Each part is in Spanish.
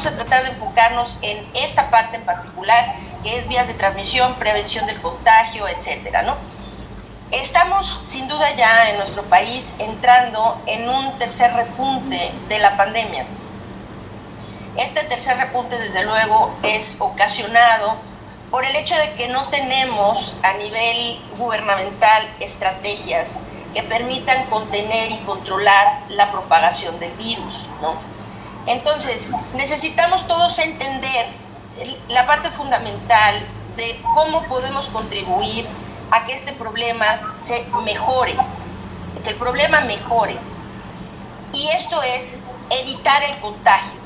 vamos a tratar de enfocarnos en esta parte en particular, que es vías de transmisión, prevención del contagio, etcétera, ¿no? Estamos sin duda ya en nuestro país entrando en un tercer repunte de la pandemia. Este tercer repunte, desde luego, es ocasionado por el hecho de que no tenemos a nivel gubernamental estrategias que permitan contener y controlar la propagación del virus, ¿no? Entonces, necesitamos todos entender la parte fundamental de cómo podemos contribuir a que este problema se mejore, que el problema mejore. Y esto es evitar el contagio.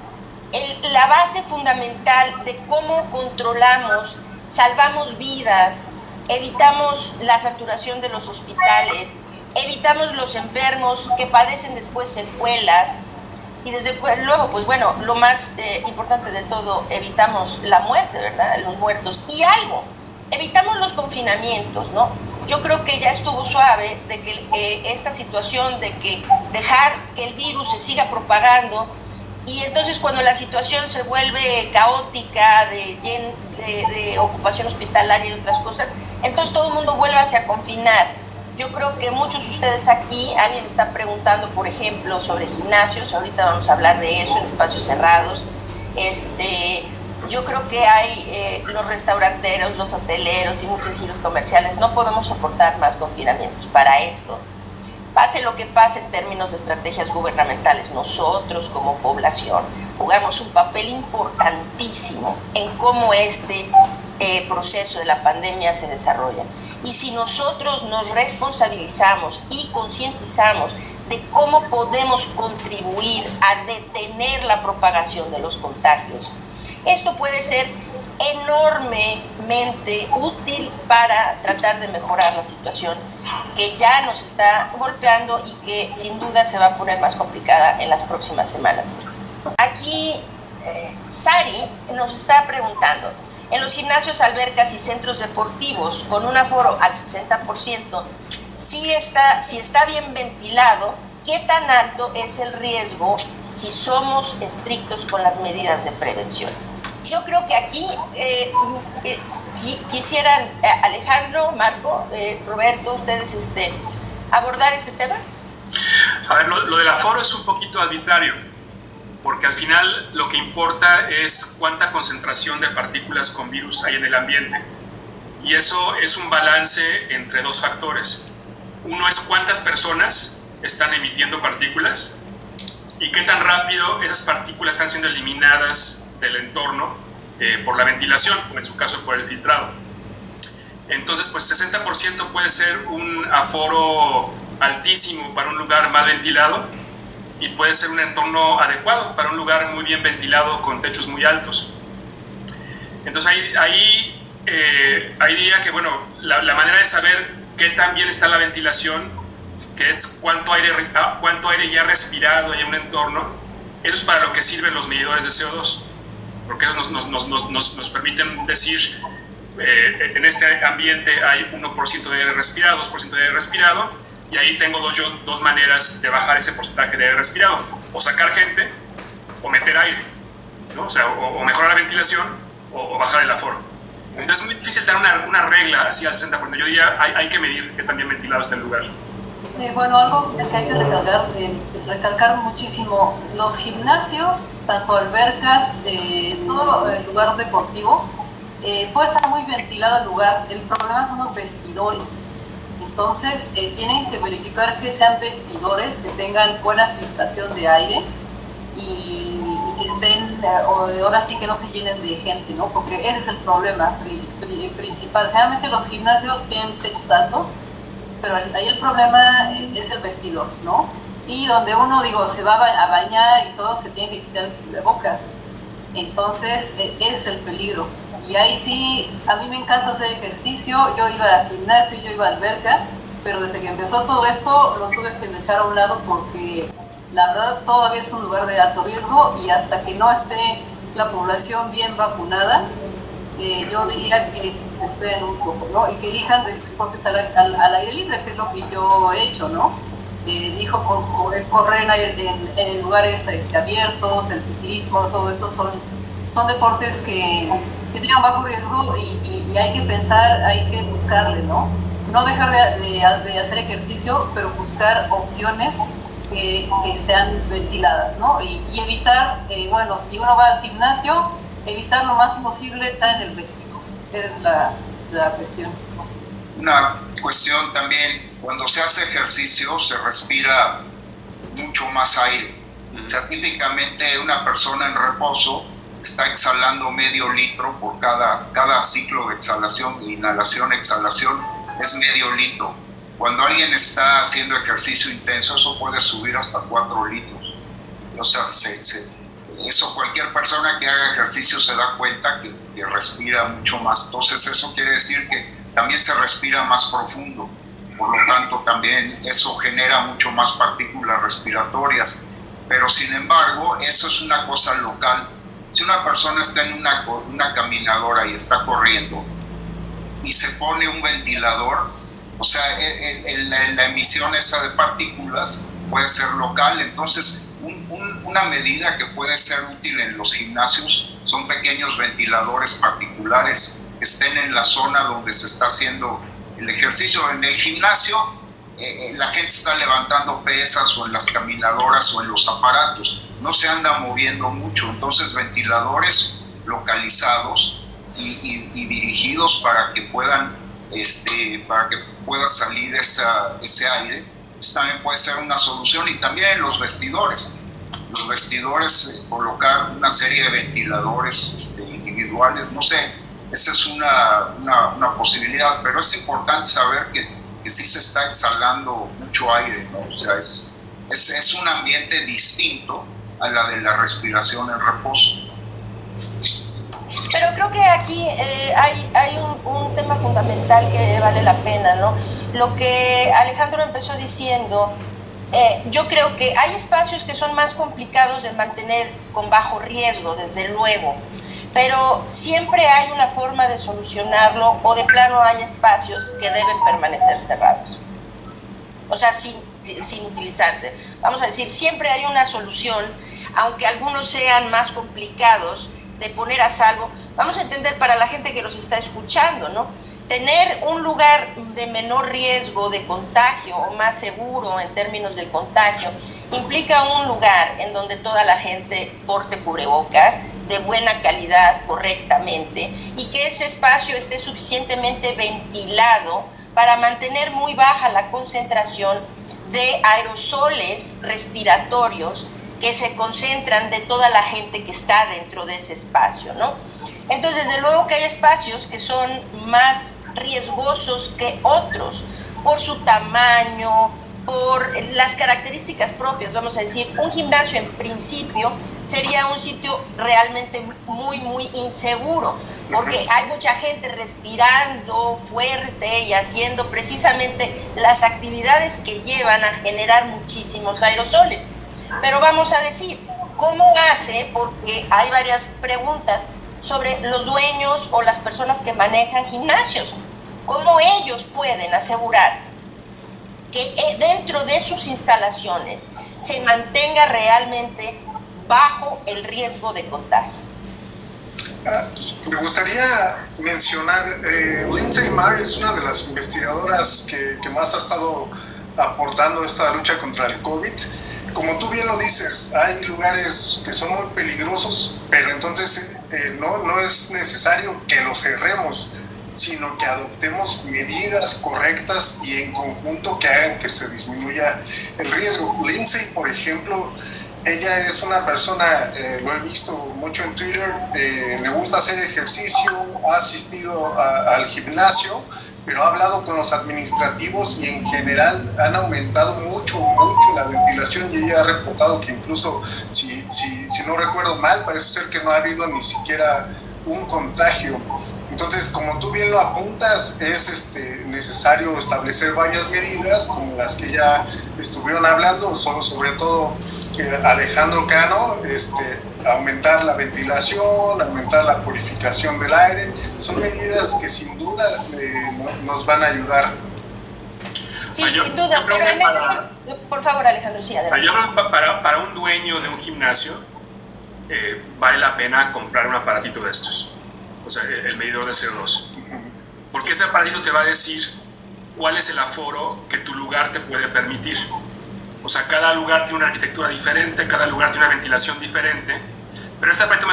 La base fundamental de cómo controlamos, salvamos vidas, evitamos la saturación de los hospitales, evitamos los enfermos que padecen después secuelas, y desde luego, pues bueno, lo más importante de todo, evitamos la muerte, ¿verdad? Los muertos. Y algo, evitamos los confinamientos, ¿no? Yo creo que ya estuvo suave de que esta situación de que dejar que el virus se siga propagando, y entonces cuando la situación se vuelve caótica de ocupación hospitalaria y otras cosas, entonces todo el mundo vuelve hacia confinar. Yo creo que muchos de ustedes aquí, alguien está preguntando, por ejemplo, sobre gimnasios. Ahorita vamos a hablar de eso en espacios cerrados. Yo creo que hay los restauranteros, los hoteleros y muchos giros comerciales. No podemos soportar más confinamientos. Para esto, pase lo que pase en términos de estrategias gubernamentales, nosotros como población jugamos un papel importantísimo en cómo este proceso de la pandemia se desarrolla. Y si nosotros nos responsabilizamos y concientizamos de cómo podemos contribuir a detener la propagación de los contagios, esto puede ser enormemente útil para tratar de mejorar la situación que ya nos está golpeando y que sin duda se va a poner más complicada en las próximas semanas. Aquí Sari nos está preguntando: en los gimnasios, albercas y centros deportivos con un aforo al 60%, si está bien ventilado, ¿qué tan alto es el riesgo si somos estrictos con las medidas de prevención? Yo creo que aquí quisieran, Alejandro, Marco, Roberto, ustedes abordar este tema. A ver, lo del aforo es un poquito arbitrario, porque al final lo que importa es cuánta concentración de partículas con virus hay en el ambiente. Y eso es un balance entre dos factores. Uno es cuántas personas están emitiendo partículas y qué tan rápido esas partículas están siendo eliminadas del entorno por la ventilación, o en su caso por el filtrado. Entonces, pues 60% puede ser un aforo altísimo para un lugar mal ventilado, y puede ser un entorno adecuado para un lugar muy bien ventilado con techos muy altos. Entonces ahí diría que, bueno, la manera de saber qué tan bien está la ventilación, que es cuánto aire ya respirado en un entorno, eso es para lo que sirven los medidores de CO2, porque ellos nos permiten decir, en este ambiente hay 1% de aire respirado, 2% de aire respirado, y ahí tengo dos maneras de bajar ese porcentaje de aire respirado: o sacar gente o meter aire, ¿no? O sea, o mejorar la ventilación o bajar el aforo. Entonces es muy difícil dar una regla así al 60%. Yo diría hay que medir qué tan bien ventilado está el lugar. Bueno, algo que hay que recalcar muchísimo: los gimnasios, tanto albercas, todo el lugar deportivo, puede estar muy ventilado el lugar. El problema son los vestidores. Entonces, tienen que verificar que sean vestidores que tengan buena filtración de aire y que estén, ahora sí que no se llenen de gente, ¿no? Porque ese es el problema principal. Generalmente los gimnasios tienen techos altos, pero ahí el problema es el vestidor, ¿no? Y donde uno, se va a bañar y todo, se tiene que quitar el cubrebocas. Entonces, es el peligro. Y ahí sí, a mí me encanta hacer ejercicio. Yo iba al gimnasio, yo iba a alberca, pero desde que empezó todo esto lo tuve que dejar a un lado porque la verdad todavía es un lugar de alto riesgo, y hasta que no esté la población bien vacunada, yo diría que se esperen un poco, ¿no? Y que elijan deportes al aire libre, que es lo que yo he hecho, ¿no? Correr en lugares abiertos, el ciclismo, todo eso son son deportes que tengan bajo riesgo y hay que pensar, hay que buscarle, ¿no? No dejar de hacer ejercicio, pero buscar opciones que sean ventiladas, ¿no? Y evitar, bueno, si uno va al gimnasio, evitar lo más posible estar en el vestido. Esa es la cuestión. Una cuestión también, cuando se hace ejercicio se respira mucho más aire. O sea, típicamente una persona en reposo está exhalando medio litro por cada ciclo de exhalación, inhalación, exhalación, es medio litro. Cuando alguien está haciendo ejercicio intenso, eso puede subir hasta 4 litros. O sea, eso cualquier persona que haga ejercicio se da cuenta que respira mucho más. Entonces eso quiere decir que también se respira más profundo. Por lo tanto, también eso genera mucho más partículas respiratorias. Pero sin embargo, eso es una cosa local. Si una persona está en una caminadora y está corriendo y se pone un ventilador, o sea, la emisión esa de partículas puede ser local. Entonces, una medida que puede ser útil en los gimnasios son pequeños ventiladores particulares que estén en la zona donde se está haciendo el ejercicio. En el gimnasio, la gente está levantando pesas o en las caminadoras o en los aparatos, no se anda moviendo mucho. Entonces, ventiladores localizados y dirigidos para que pueda salir ese aire, también puede ser una solución. Y también los vestidores, colocar una serie de ventiladores individuales, no sé, esa es una posibilidad, pero es importante saber que sí se está exhalando mucho aire, ¿no? O sea, es un ambiente distinto a la de la respiración en reposo. Pero creo que aquí hay un tema fundamental que vale la pena, ¿no? Lo que Alejandro empezó diciendo, yo creo que hay espacios que son más complicados de mantener con bajo riesgo, desde luego, pero siempre hay una forma de solucionarlo, o de plano hay espacios que deben permanecer cerrados, o sea, sin utilizarse. Vamos a decir, siempre hay una solución, aunque algunos sean más complicados de poner a salvo. Vamos a entender, para la gente que nos está escuchando, ¿no? Tener un lugar de menor riesgo de contagio o más seguro en términos del contagio implica un lugar en donde toda la gente porte cubrebocas de buena calidad correctamente y que ese espacio esté suficientemente ventilado para mantener muy baja la concentración de aerosoles respiratorios que se concentran de toda la gente que está dentro de ese espacio, ¿no? Entonces, desde luego que hay espacios que son más riesgosos que otros por su tamaño, por las características propias. Vamos a decir, un gimnasio en principio sería un sitio realmente muy, muy inseguro, porque hay mucha gente respirando fuerte y haciendo precisamente las actividades que llevan a generar muchísimos aerosoles. Pero vamos a decir, ¿cómo hace? Porque hay varias preguntas sobre los dueños o las personas que manejan gimnasios. ¿Cómo ellos pueden asegurar que dentro de sus instalaciones se mantenga realmente bajo el riesgo de contagio? Me gustaría mencionar, Lindsay Marr es una de las investigadoras que más ha estado aportando esta lucha contra el COVID. Como tú bien lo dices, hay lugares que son muy peligrosos, pero entonces no es necesario que los cerremos, sino que adoptemos medidas correctas y en conjunto que hagan que se disminuya el riesgo. Lindsay, por ejemplo, ella es una persona, lo he visto mucho en Twitter, le gusta hacer ejercicio, ha asistido al gimnasio, pero ha hablado con los administrativos y en general han aumentado mucho la ventilación, y ella ha reportado que incluso, si no recuerdo mal, parece ser que no ha habido ni siquiera un contagio. Entonces, como tú bien lo apuntas, es necesario establecer varias medidas, como las que ya estuvieron hablando, sobre todo Alejandro Cano, aumentar la ventilación, aumentar la purificación del aire. Son medidas que sin duda nos van a ayudar. Sí, sin duda, pero en ese sentido, por favor, Alejandro, sí, adelante. Yo creo que para un dueño de un gimnasio, vale la pena comprar un aparatito de estos, o sea, el medidor de CO2. Porque este aparatito te va a decir cuál es el aforo que tu lugar te puede permitir. O sea, cada lugar tiene una arquitectura diferente, cada lugar tiene una ventilación diferente, pero este aparatito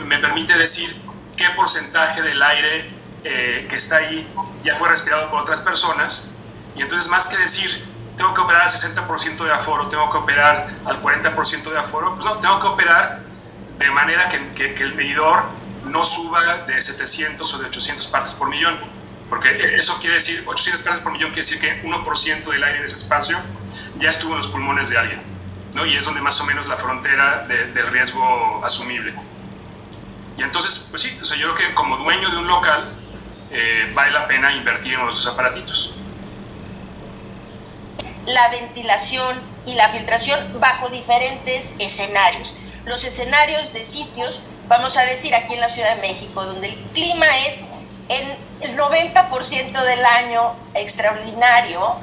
me permite decir qué porcentaje del aire que está ahí ya fue respirado por otras personas, y entonces más que decir tengo que operar al 60% de aforo, tengo que operar al 40% de aforo, pues no, tengo que operar de manera que el medidor no suba de 700 o de 800 partes por millón, porque eso quiere decir, 800 partes por millón quiere decir que 1% del aire en ese espacio ya estuvo en los pulmones de alguien, ¿no? Y es donde más o menos la frontera del riesgo asumible. Y entonces, pues sí, o sea, yo creo que como dueño de un local vale la pena invertir en nuestros aparatitos. La ventilación y la filtración bajo diferentes escenarios. Los escenarios de sitios, vamos a decir aquí en la Ciudad de México, donde el clima es en el 90% del año extraordinario,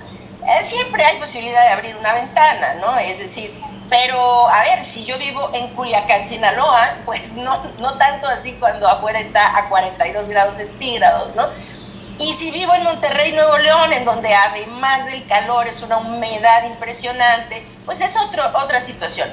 siempre hay posibilidad de abrir una ventana, ¿no? Es decir, pero a ver, si yo vivo en Culiacán, Sinaloa, pues no tanto así cuando afuera está a 42 grados centígrados, ¿no? Y si vivo en Monterrey, Nuevo León, en donde además del calor es una humedad impresionante, pues es otra situación.